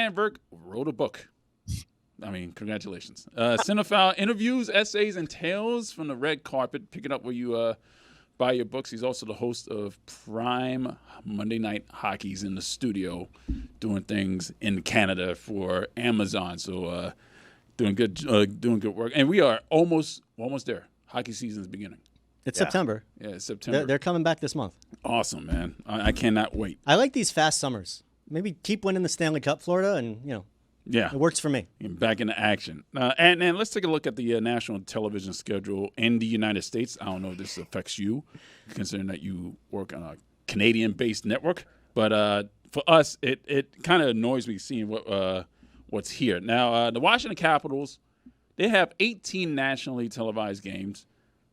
Adnan Virk wrote a book. I mean, congratulations. Cinephile interviews, essays, and tales from the red carpet. Pick it up where you buy your books. He's also the host of Prime Monday Night Hockey. He's in the studio doing things in Canada for Amazon. So doing good work. And we are almost there. Hockey season is beginning. It's September. Yeah, it's September. They're coming back this month. Awesome, man. I cannot wait. I like these fast summers. Maybe keep winning the Stanley Cup, Florida, and, yeah, it works for me. Back into action. And let's take a look at the national television schedule in the United States. I don't know if this affects you, considering that you work on a Canadian-based network. But for us, it kind of annoys me seeing what's here. Now, the Washington Capitals, they have 18 nationally televised games.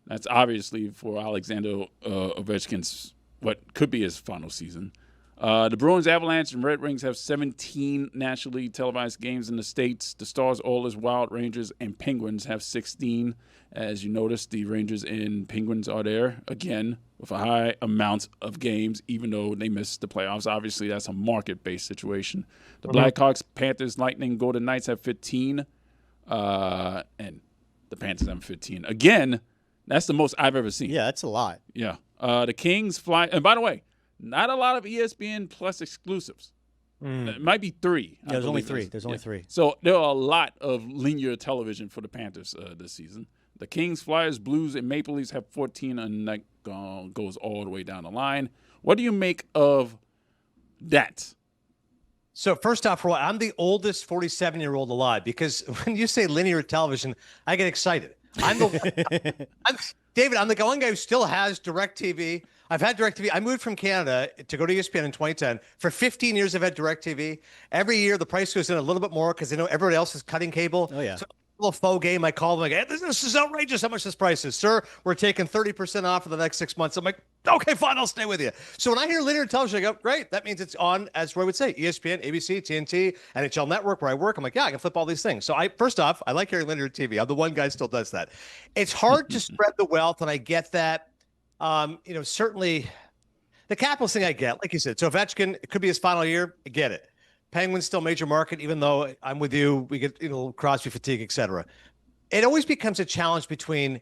That's obviously for Alexander Ovechkin's what could be his final season. The Bruins, Avalanche, and Red Wings have 17 nationally televised games in the States. The Stars, Oilers, Wild, Rangers, and Penguins have 16. As you notice, the Rangers and Penguins are there, again, with a high amount of games, even though they missed the playoffs. Obviously, that's a market-based situation. The Blackhawks, Panthers, Lightning, Golden Knights have 15. And the Panthers have 15. Again, that's the most I've ever seen. Yeah, that's a lot. Yeah. The Kings fly. And by the way, not a lot of ESPN Plus exclusives. It might be 3. Yeah, there's only 3. There's only 3. So there are a lot of linear television for the Panthers this season. The Kings, Flyers, Blues, and Maple Leafs have 14, and that goes all the way down the line. What do you make of that? So first off, Roy, I'm the oldest 47-year-old alive because when you say linear television, I get excited. David, I'm the one guy who still has DirecTV. I've had DirecTV. I moved from Canada to go to ESPN in 2010. For 15 years, I've had DirecTV. Every year, the price goes in a little bit more because they know everybody else is cutting cable. Oh, yeah. So a little faux game. I call them like, hey, this is outrageous how much this price is. Sir, we're taking 30% off for the next 6 months. I'm like, okay, fine, I'll stay with you. So when I hear linear television, I go, great. That means it's on, as Roy would say, ESPN, ABC, TNT, NHL Network, where I work. I'm like, yeah, I can flip all these things. So first off, I like hearing linear TV. I'm the one guy who still does that. It's hard to spread the wealth, and I get that. Certainly the Capitals thing I get, like you said. So Ovechkin, it could be his final year. I get it. Penguins still major market, even though I'm with you. We get, Crosby fatigue, et cetera. It always becomes a challenge between,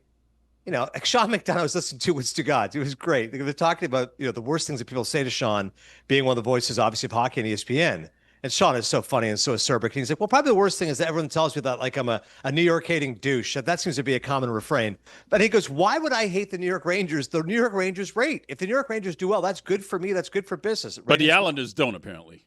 like Sean McDonough I was listening to with Stugotz. It was great. They're talking about, the worst things that people say to Sean, being one of the voices, obviously, of hockey on ESPN. And Sean is so funny and so acerbic. He's like, well, probably the worst thing is that everyone tells me that, like, I'm a New York hating douche. That seems to be a common refrain. But he goes, why would I hate the New York Rangers? The New York Rangers rate. If the New York Rangers do well, that's good for me. That's good for business. But the Islanders don't, apparently.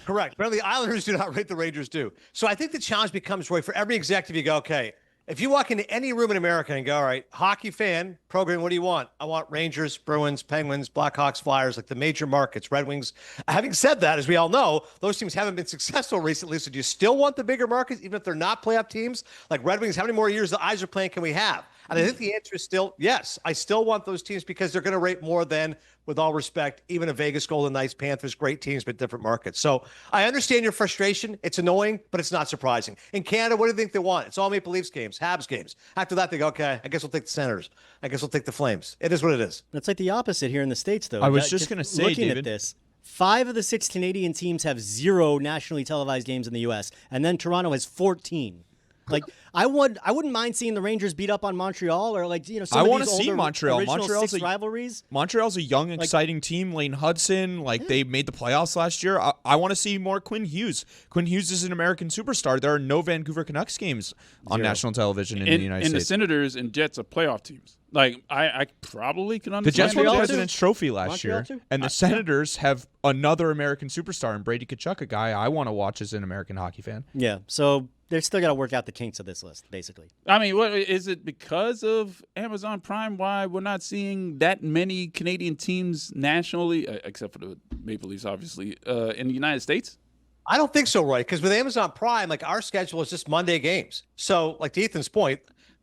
Correct. Apparently, the Islanders do not rate the Rangers do. So I think the challenge becomes, Roy, for every executive, you go, okay, if you walk into any room in America and go, all right, hockey fan, program, what do you want? I want Rangers, Bruins, Penguins, Blackhawks, Flyers, like the major markets, Red Wings. Having said that, as we all know, those teams haven't been successful recently. So do you still want the bigger markets, even if they're not playoff teams? Like Red Wings, how many more years the eyes are playing can we have? And I think the answer is still yes. I still want those teams because they're going to rate more than, with all respect, even a Vegas Golden Knights, Panthers, great teams, but different markets. So I understand your frustration. It's annoying, but it's not surprising. In Canada, what do you think they want? It's all Maple Leafs games, Habs games. After that, they go, okay, I guess we'll take the Senators. I guess we'll take the Flames. It is what it is. It's like the opposite here in the States, though. I was just going to say, looking David, at this, 5 of the 6 Canadian teams have 0 nationally televised games in the U.S., and then Toronto has 14. Like, I wouldn't mind seeing the Rangers beat up on Montreal or some I want to see Montreal. Montreal's rivalries. Montreal's a young, exciting team. Lane Hudson, they made the playoffs last year. I want to see more Quinn Hughes. Quinn Hughes is an American superstar. There are no Vancouver Canucks games on national television in the United States. And the Senators and Jets are playoff teams. Like, I probably can understand. The Jets won the Montreal President's Trophy last year, and the Senators have another American superstar in Brady Tkachuk, a guy I want to watch as an American hockey fan. Yeah, so they're still got to work out the kinks of this list, basically. I mean, what is it because of Amazon Prime why we're not seeing that many Canadian teams nationally, except for the Maple Leafs, obviously, in the United States? I don't think so, Roy, because with Amazon Prime, like our schedule is just Monday games. So, like to Ethan's point,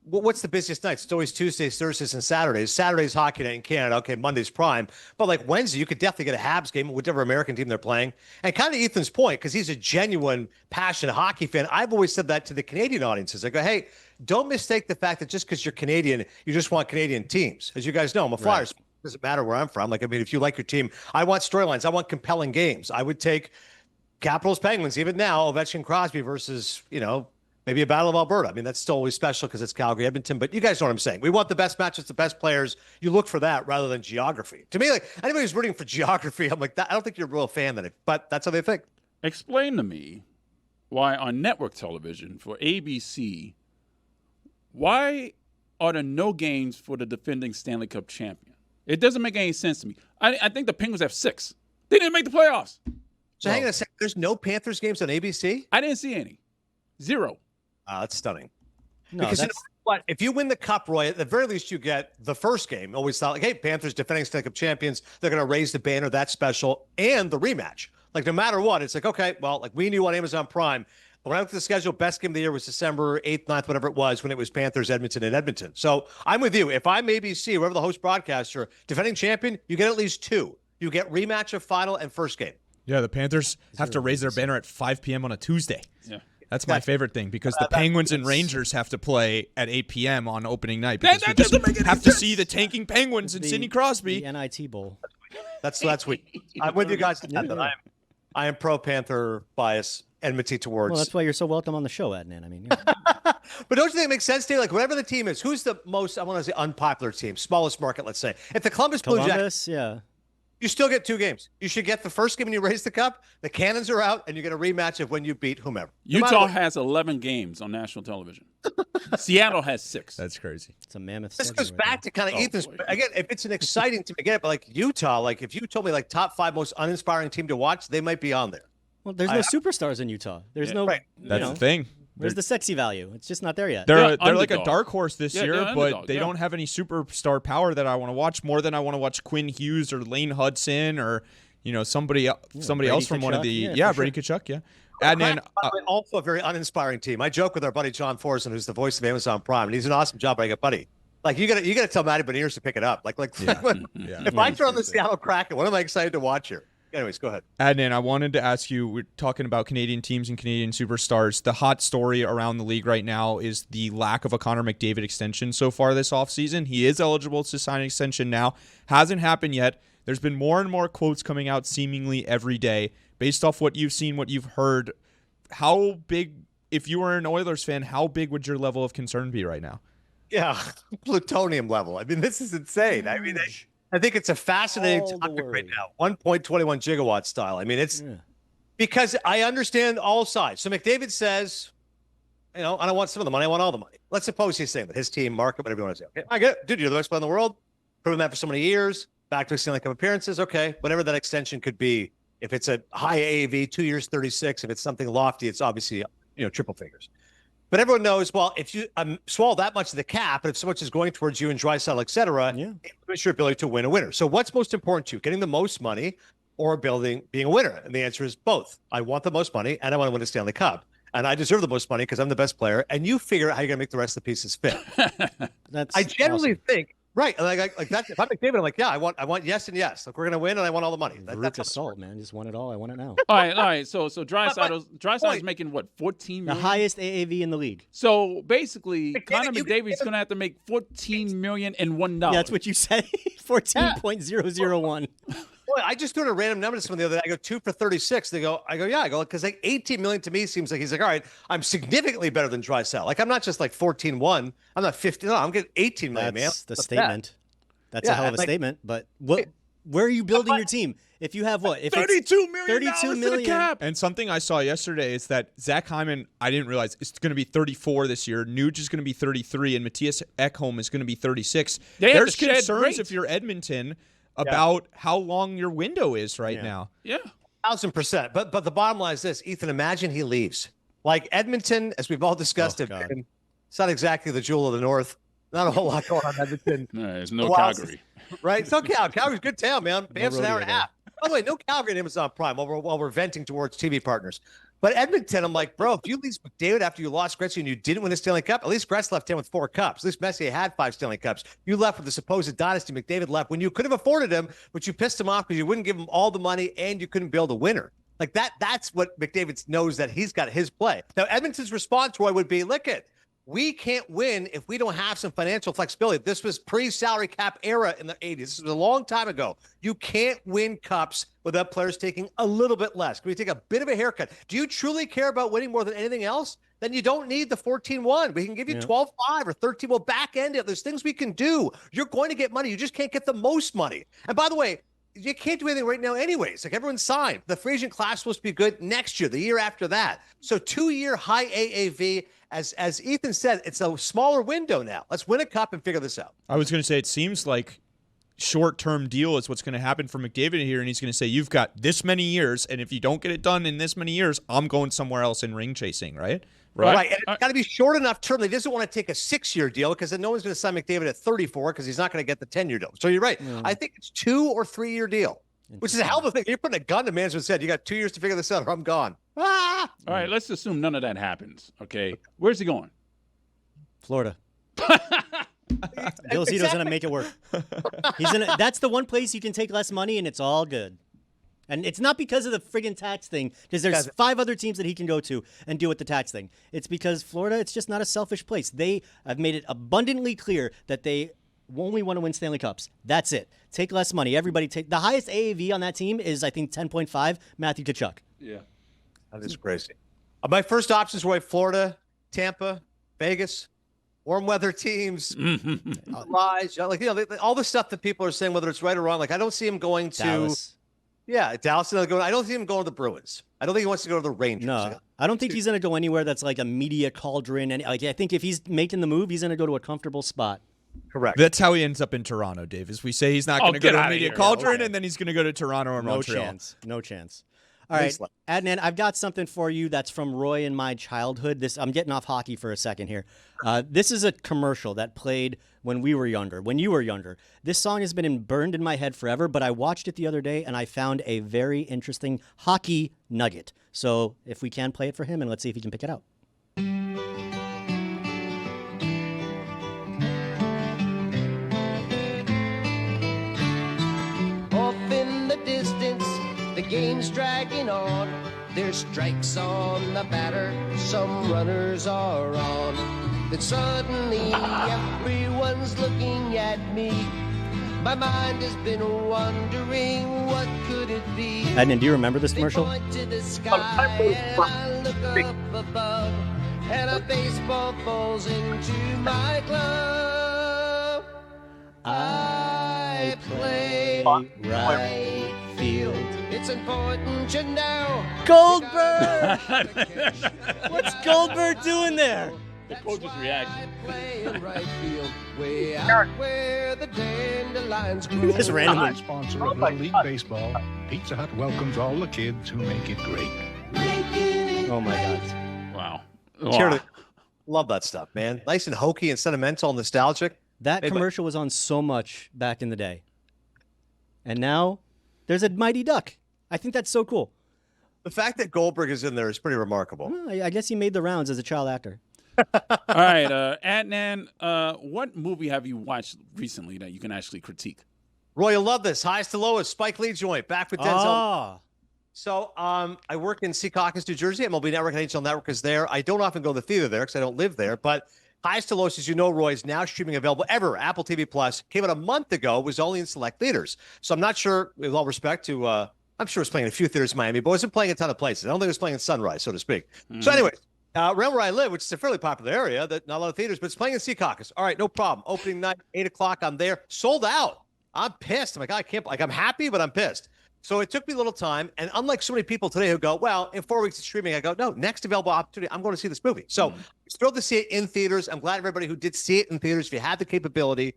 what's the busiest nights? It's always Tuesdays, Thursdays, and Saturdays. Saturday's hockey night in Canada. Okay, Monday's Prime. But like Wednesday, you could definitely get a Habs game, whichever American team they're playing. And kind of Ethan's point, because he's a genuine, passionate hockey fan, I've always said that to the Canadian audiences. I go, hey, don't mistake the fact that just because you're Canadian, you just want Canadian teams. As you guys know, I'm a Flyers. Right. It doesn't matter where I'm from. Like, I mean, if you like your team, I want storylines. I want compelling games. I would take Capitals, Penguins, even now, Ovechkin, Crosby versus, maybe a Battle of Alberta. I mean, that's still always special because it's Calgary, Edmonton, but you guys know what I'm saying. We want the best matches, the best players. You look for that rather than geography. To me, like, anybody who's rooting for geography, I'm like, I don't think you're a real fan of it, but that's how they think. Explain to me why on network television for ABC, why are there no games for the defending Stanley Cup champion? It doesn't make any sense to me. I think the Penguins have 6. They didn't make the playoffs. So hang on a second. There's no Panthers games on ABC? I didn't see any. 0. That's stunning. No, Because you know what? If you win the Cup, Roy, at the very least you get the first game. Always thought, like, hey, Panthers defending Stanley Cup champions, they're going to raise the banner, that's special, and the rematch. Like, no matter what, it's like, okay, well, like we knew on Amazon Prime, when I looked at the schedule, best game of the year was December 8th, 9th, whatever it was, when it was Panthers, Edmonton, and Edmonton. So I'm with you. If I'm ABC, whoever the host broadcaster, defending champion, you get at least 2. You get rematch of final and first game. Yeah, the Panthers have to raise their banner at 5 p.m. on a Tuesday. Yeah. That's my favorite thing because the Penguins and Rangers have to play at 8 p.m. on opening night because we just have to see the tanking Penguins and Sidney Crosby. The NIT Bowl. That's weak. I'm with you guys. I am pro Panther bias, enmity towards. Well, that's why you're so welcome on the show, Adnan. I mean, yeah. But don't you think it makes sense to you? Like, whatever the team is, who's the most, I want to say, unpopular team, smallest market, let's say. If the Columbus Blue Jackets, yeah. you still get 2 games. You should get the first game when you raise the cup. The Cannons are out, and you get a rematch of when you beat whomever. Utah has 11 games on national television. Seattle has 6. That's crazy. It's a mammoth. This goes back to kind of Ethan's. boy. Again, if it's an exciting team to get it, but like Utah, like if you told me like top 5 most uninspiring team to watch, they might be on there. Well, there's no superstars in Utah. There's no. Right. That's the thing. Where's the sexy value? It's just not there yet. They're They're like a underdog. dark horse this Yeah, year, they're but underdog, they yeah. don't have any superstar power that I want to watch more than I want to watch Quinn Hughes or Lane Hudson or somebody else from one of Brady the Tkachuk, Brady Tkachuk, yeah. Adnan, By the way, also a very uninspiring team. I joke with our buddy John Forson, who's the voice of Amazon Prime, and he's an awesome job. But I go, buddy, like you gotta tell Matty Beniers to pick it up. If I turn on the Seattle Kraken, what am I excited to watch here? Anyways, go ahead. Adnan, I wanted to ask you, we're talking about Canadian teams and Canadian superstars. The hot story around the league right now is the lack of a Connor McDavid extension so far this offseason. He is eligible to sign an extension now. Hasn't happened yet. There's been more and more quotes coming out seemingly every day. Based off what you've seen, what you've heard, how big, if you were an Oilers fan, how big would your level of concern be right now? Yeah, plutonium level. I mean, this is insane. I mean, I think it's a fascinating All the topic right worry. now. 1.21 gigawatt style. I mean, it's because I understand all sides. So McDavid says, I don't want some of the money. I want all the money. Let's suppose he's saying that his team, market, whatever you want to say. Okay, I get it. Dude, you're the best player in the world. Proven that for so many years. Back to Stanley Cup appearances. Okay, whatever that extension could be. If it's a high AAV, 2 years, 36. If it's something lofty, it's obviously triple figures. But everyone knows, well, if you swallow that much of the cap, and if so much is going towards you and Draisaitl, et cetera, it limits your ability to win a winner. So what's most important to you, getting the most money or being a winner? And the answer is both. I want the most money, and I want to win a Stanley Cup. And I deserve the most money because I'm the best player. And you figure out how you're going to make the rest of the pieces fit. That's I generally awesome. think, right, like that. If I'm McDavid, I'm like, yeah, I want yes and yes. Like we're going to win, and I want all the money. Veruca Salt, man. Just want it all. I want it now. All right. So Draisaitl's making what, 14 The million? highest AAV in the league. So basically, Connor you- McDavid's going to have to make $14 million and $1. Yeah, that's what you said. 14.001. Boy, I just threw in a random number to someone the other day. I go 2 for 36. I go, yeah. I go, because like 18 million to me seems like he's like, all right, I'm significantly better than Draisaitl. Like I'm not just like 14-1. I'm not 15. No, I'm getting 18 million, man. That's the What's statement. That's a Yeah, hell of a like- statement. But where are you building your team? If you have what? If it's $32 million 32 to the million. cap. And something I saw yesterday is that Zach Hyman, I didn't realize, is going to be 34 this year. Nuge is going to be 33, and Matthias Ekholm is going to be 36. They have There's to shed concerns weight. if you're Edmonton about how long your window is right now. Yeah. 1,000%. But the bottom line is this, Ethan, imagine he leaves. Like Edmonton, as we've all discussed, God. it's not exactly the jewel of the North. Not a whole lot going on in Edmonton. No, there's no Well, Calgary. Right? It's no Calgary. Calgary's a good town, man. Banff's an hour and a rodeo half. By the way, no Calgary and Amazon Prime while we're venting towards TV partners. But Edmonton, I'm like, bro, if you leave McDavid after you lost Gretzky and you didn't win a Stanley Cup, at least Gretz left him with 4 cups. At least Messier had 5 Stanley Cups. You left with the supposed dynasty. McDavid left when you could have afforded him, but you pissed him off because you wouldn't give him all the money and you couldn't build a winner. Like that's what McDavid knows, that he's got his play. Now, Edmonton's response, Roy, would be, look it. We can't win if we don't have some financial flexibility. This was pre-salary cap era in the 80s. This was a long time ago. You can't win cups without players taking a little bit less. Can we take a bit of a haircut? Do you truly care about winning more than anything else? Then you don't need the 14-1. We can give you 12-5 or 13. We'll back end it. There's things we can do. You're going to get money. You just can't get the most money. And by the way, you can't do anything right now anyways. Like, everyone's signed. The free agent class is supposed to be good next year, the year after that. So 2-year high AAV. As Ethan said, it's a smaller window now. Let's win a cup and figure this out. I was going to say, it seems like short-term deal is what's going to happen for McDavid here, and he's going to say, you've got this many years, and if you don't get it done in this many years, I'm going somewhere else in ring chasing, right? Right. And it's got to be short enough term. He doesn't want to take a 6-year deal because then no one's going to sign McDavid at 34 because he's not going to get the 10-year deal. So you're right. I think it's 2 or 3-year deal, which is a hell of a thing. You're putting a gun to management's head. You got 2 years to figure this out or I'm gone. Ah! All right, let's assume none of that happens. Okay. Where's he going? Florida. Bill Zito's going to make it work. That's the one place you can take less money and it's all good. And it's not because of the friggin' tax thing, because there's 5 other teams that he can go to and deal with the tax thing. It's because Florida, it's just not a selfish place. They have made it abundantly clear that they only want to win Stanley Cups. That's it. Take less money. Everybody take the highest AAV on that team is, I think, 10.5, Matthew Tkachuk. Yeah. That is crazy. My first options were Florida, Tampa, Vegas, warm weather teams, lies, like, all the stuff that people are saying, whether it's right or wrong. Like, I don't see him going to Dallas. Yeah, Dallas. I don't see him going to the Bruins. I don't think he wants to go to the Rangers. No, I don't think he's going to go anywhere that's like a media cauldron. And I think if he's making the move, he's going to go to a comfortable spot. Correct. That's how he ends up in Toronto, Dave. Is we say he's not going to go to a media cauldron, Yeah, and then he's going to go to Toronto or Montreal. No chance. All right, Adnan, I've got something for you that's from Roy in my childhood. I'm getting off hockey for a second here. This is a commercial that played when we were younger, when you were younger. This song has been burned in my head forever, but I watched it the other day, and I found a very interesting hockey nugget. So if we can play it for him, and let's see if he can pick it out. Off in the distance, the game's dragging on. There's strikes on the batter, some runners are on. Then suddenly everyone's looking at me. My mind has been wondering, what could it be? Adnan, do you remember this commercial? They point to the sky and I look up above, and a baseball falls into my glove. I play right field. It's important you know. Goldberg! What's Goldberg doing there? The coach's reaction. I play in right field, way out where the dandelions grow. Just randomly. Sponsor of Little League Baseball, Pizza Hut welcomes all the kids who make it great. Oh my God. Wow. Love that stuff, man. Nice and hokey and sentimental and nostalgic. That commercial was on so much back in the day. And now there's a Mighty Duck. I think that's so cool. The fact that Goldberg is in there is pretty remarkable. Well, I guess he made the rounds as a child actor. All right, Adnan, what movie have you watched recently that you can actually critique? Roy, you'll love this. Highest to lowest, Spike Lee joint, back with Denzel. Ah. So I work in Secaucus, New Jersey. MLB Network and NHL Network is there. I don't often go to the theater there because I don't live there. But Highest to Lowest, as you know, Roy, is now streaming available ever. Apple TV Plus came out a month ago. Was only in select theaters. So I'm not sure, with all respect to, I'm sure it's playing in a few theaters in Miami, but it wasn't playing in a ton of places. I don't think it was playing in Sunrise, so to speak. So anyway, around where I live, which is a fairly popular area, that not a lot of theaters, but it's playing in Secaucus. All right, no problem. Opening night, 8 o'clock. I'm there, sold out. I'm pissed. I'm like, I can't. Like, I'm happy, but I'm pissed. So it took me a little time, and unlike so many people today who go, well, in 4 weeks of streaming, I go, no, next available opportunity, I'm going to see this movie. So I was thrilled to see it in theaters. I'm glad everybody who did see it in theaters, if you had the capability,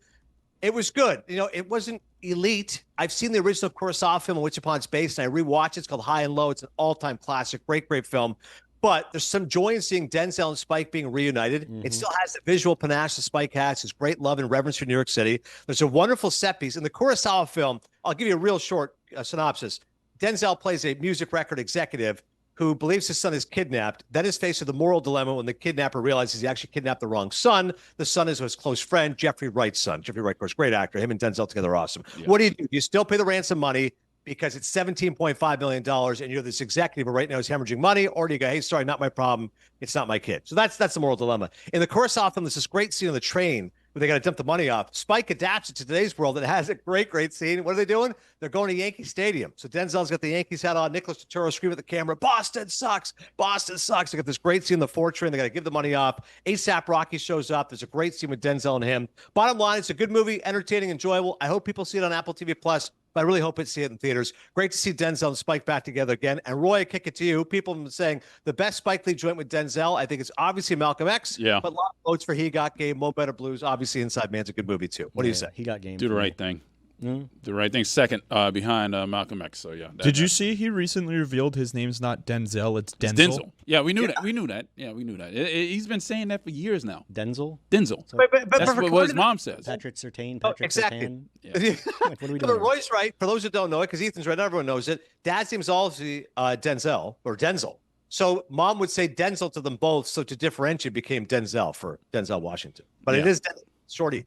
it was good. You know, it wasn't elite. I've seen the original Kurosawa film on which upon it's based, and I rewatched it. It's called High and Low. It's an all-time classic. Great, great film. But there's some joy in seeing Denzel and Spike being reunited. It still has the visual panache that Spike has, his great love and reverence for New York City. There's a wonderful set piece. In the Kurosawa film, I'll give you a real short synopsis. Denzel plays a music record executive who believes his son is kidnapped, then is faced with the moral dilemma when the kidnapper realizes he actually kidnapped the wrong son. The son is his close friend, Jeffrey Wright's son. Jeffrey Wright, of course, great actor. Him and Denzel together are awesome. Yeah. What do? You still pay the ransom money, because it's $17.5 million and you're this executive who right now is hemorrhaging money, or do you go, hey, sorry, not my problem. It's not my kid. So that's the moral dilemma. In the Kurosawa film, there's this great scene on the train where they got to dump the money off. Spike adapts it to today's world. It has a great scene. What are they doing? They're going to Yankee Stadium. So Denzel's got the Yankees hat on. Nicholas Turturro screaming at the camera, Boston sucks. Boston sucks. They got this great scene in the 4 train. They got to give the money off. ASAP Rocky shows up. There's a great scene with Denzel and him. Bottom line, it's a good movie, entertaining, enjoyable. I hope people see it on Apple TV Plus. But I really hope it's see it in theaters. Great to see Denzel and Spike back together again. And Roy, I kick it to you. People have been saying the best Spike Lee joint with Denzel, I think it's obviously Malcolm X. Yeah. But a lot of votes for He Got Game, Mo Better Blues. Obviously, Inside Man's a good movie, too. What do you say? He Got Game. Do the right thing. Do the right thing. Second behind Malcolm X. So, yeah. Did you see he recently revealed his name's not Denzel, it's Denzel? It's Denzel. Yeah, we knew that. We knew that. Yeah, we knew that. He's been saying that for years now. Denzel? Denzel. But That's what his mom says. Patrick Surtain. Exactly. Surtain. Yeah. Like, what are we But doing? Roy's right. For those that don't know it, because Ethan's right, everyone knows it. Dad's name is obviously Denzel or Denzel. So mom would say Denzel to them both. So to differentiate, became Denzel for Denzel Washington. But it is Shorty.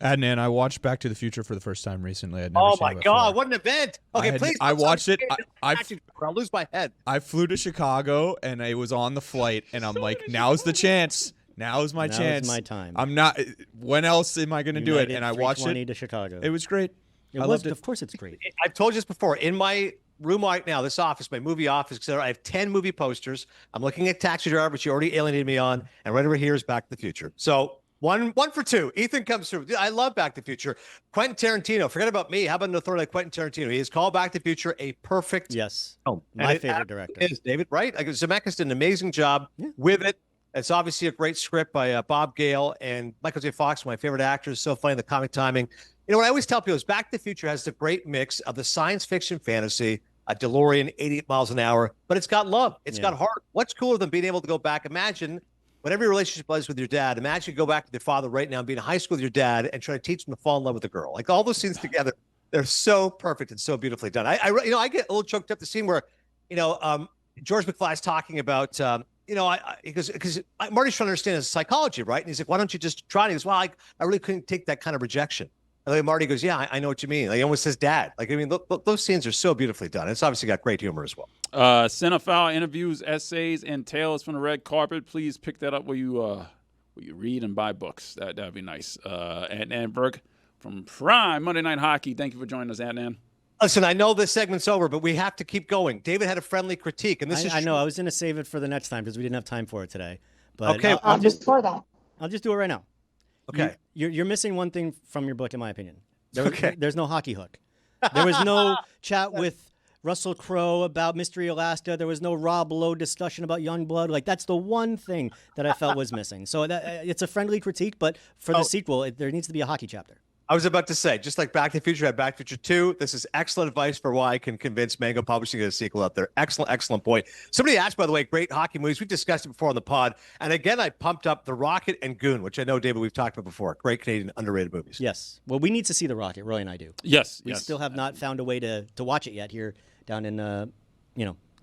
Adnan, I watched Back to the Future for the first time recently. I'd never Oh seen my it before. God, what an event! Okay, please. I watched it. I'll lose my head. I flew to Chicago and I was on the flight, and I'm like, now's the chance. Now's my chance. my time. I'm not. When else am I going to do it? And I watched it. to Chicago. It was great. I loved it. Of course, it's great. I've told you this before. In my room right now, this office, my movie office, etc. I have 10 movie posters. I'm looking at Taxi Driver, which you already alienated me on, and right over here is Back to the Future. So one for two. Ethan comes through. I love Back to the Future. Quentin Tarantino. Forget about me. How about an authority like Quentin Tarantino? He has called Back to the Future a perfect film. My favorite director is David, right? Like Zemeckis did an amazing job with it. It's obviously a great script by Bob Gale and Michael J. Fox, one of my favorite actors. So funny, the comic timing. You know what I always tell people is Back to the Future has the great mix of the science fiction fantasy, a DeLorean, 88 miles an hour, but it's got love. It's got heart. What's cooler than being able to go back? Imagine whatever your relationship was with your dad. Imagine you go back to your father right now and be in high school with your dad and try to teach him to fall in love with a girl. Like all those scenes together, they're so perfect and so beautifully done. I get a little choked up the scene where, George McFly's talking about, because Marty's trying to understand his psychology, right? And he's like, why don't you just try? And he goes, well, I really couldn't take that kind of rejection. And like Marty goes, yeah, I know what you mean. Like he almost says dad. Like, I mean, those scenes are so beautifully done. It's obviously got great humor as well. Cinephile interviews, essays, and tales from the red carpet. Please pick that up where you read and buy books. That'd be nice. Adnan Virk from Prime Monday Night Hockey. Thank you for joining us, Adnan. Listen, I know this segment's over, but we have to keep going. David had a friendly critique, and this is. I know. I was going to save it for the next time because we didn't have time for it today. But okay, I'll just do it right now. Okay. You're missing one thing from your book, in my opinion. Okay. There's no hockey hook. There was no chat with Russell Crowe about Mystery Alaska. There was no Rob Lowe discussion about Youngblood. Like, that's the one thing that I felt was missing. So it's a friendly critique, but for the sequel, there needs to be a hockey chapter. I was about to say, just like Back to the Future had Back to the Future 2, this is excellent advice for why I can convince Mango Publishing to get a sequel out there. Excellent point. Somebody asked, by the way, great hockey movies. We've discussed it before on the pod. And again, I pumped up The Rocket and Goon, which I know, David, we've talked about before. Great Canadian underrated movies. Yes. Well, we need to see The Rocket. Roy and I do. Yes. We still have not found a way to watch it yet here down in,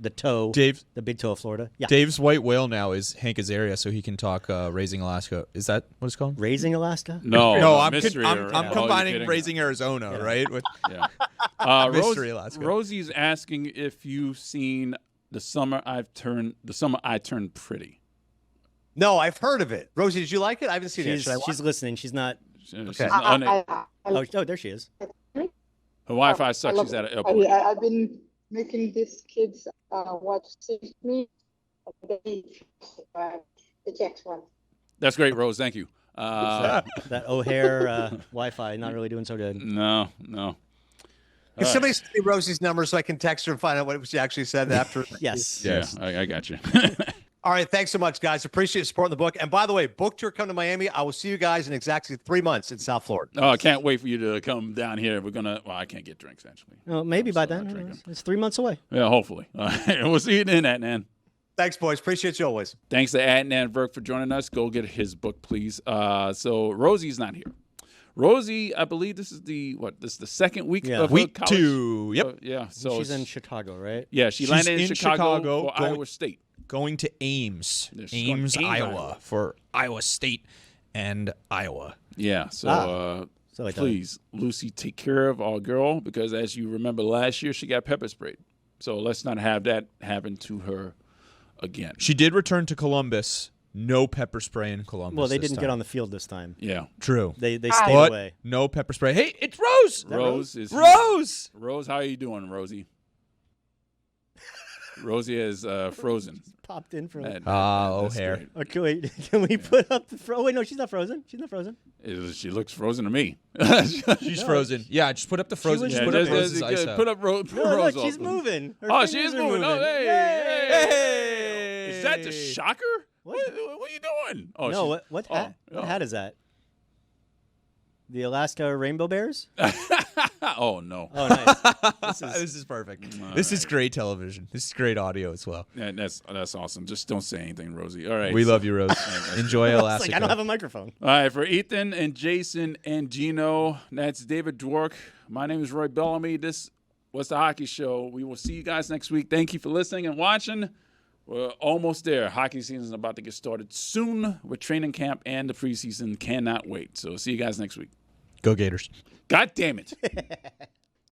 the big toe of Florida. Yeah. Dave's white whale now is Hank Azaria, so he can talk Raising Alaska. Is that what it's called? Raising Alaska? No, I'm Mystery I'm combining Raising Arizona, right? With Mystery Alaska. Rosie's asking if you've seen The Summer I Turned Pretty. No, I've heard of it. Rosie, did you like it? I haven't seen it. She's listening. She's not. Okay. Oh, there she is. Her Wi-Fi sucks. She's at an airport. I've been making these kids watch me. The Jax one. That's great, Rose. Thank you. That O'Hare Wi-Fi not really doing so good. No. Can somebody send me Rosie's number so I can text her and find out what she actually said after? Yes. Yeah, I got you. All right. Thanks so much, guys. Appreciate supporting the book. And by the way, book tour come to Miami. I will see you guys in exactly 3 months in South Florida. Oh, I can't wait for you to come down here. I can't get drinks, actually. Well, maybe by then. It's 3 months away. Yeah, hopefully. All right. We'll see you then, Adnan. Thanks, boys. Appreciate you always. Thanks to Adnan Virk for joining us. Go get his book, please. So Rosie's not here. Rosie, I believe this is the second week of week college. 2. Yep. Yeah. So she's in Chicago, right? Yeah, she's landed in Chicago for Iowa State. Going to Ames, Iowa, for Iowa State and Iowa. Yeah. So So I please, Lucy, take care of our girl because, as you remember, last year she got pepper sprayed. So let's not have that happen to her again. She did return to Columbus. No pepper spray in Columbus. Well, they this didn't time. get on the field this time. Yeah. True. They stayed But away. no pepper spray. Hey, it's Rose. Rose is Rose. Rose, how are you doing, Rosie? Rosie is frozen. Popped in for. That- Oh, that's hair. great. Okay, wait. Can we put up the? Oh wait, no, she's not frozen. She's not frozen. She looks frozen to me. She's frozen. Yeah, just put up the frozen. was- Just Yeah, put up just- Rose's just ice out. put up Rose. No, Rose look, she's off. moving. Her Oh, she fingers is are moving. Oh, hey, Yay! hey. Is that the shocker? What? What are you doing? Oh, No, she- what oh, hat? oh. What hat is that? The Alaska Rainbow Bears? Oh no. Oh, nice. This is perfect. This is great television. This is great audio as well. Yeah, that's awesome. Just don't say anything, Rosie. All right. We love you, Rose. Enjoy It's Alaska. like I don't have a microphone. All right, for Ethan and Jason and Gino, that's David Dwork. My name is Roy Bellamy. This was the Hockey Show. We will see you guys next week. Thank you for listening and watching. We're almost there. Hockey season is about to get started soon with training camp and the preseason. Cannot wait. So see you guys next week. Go Gators. God damn it.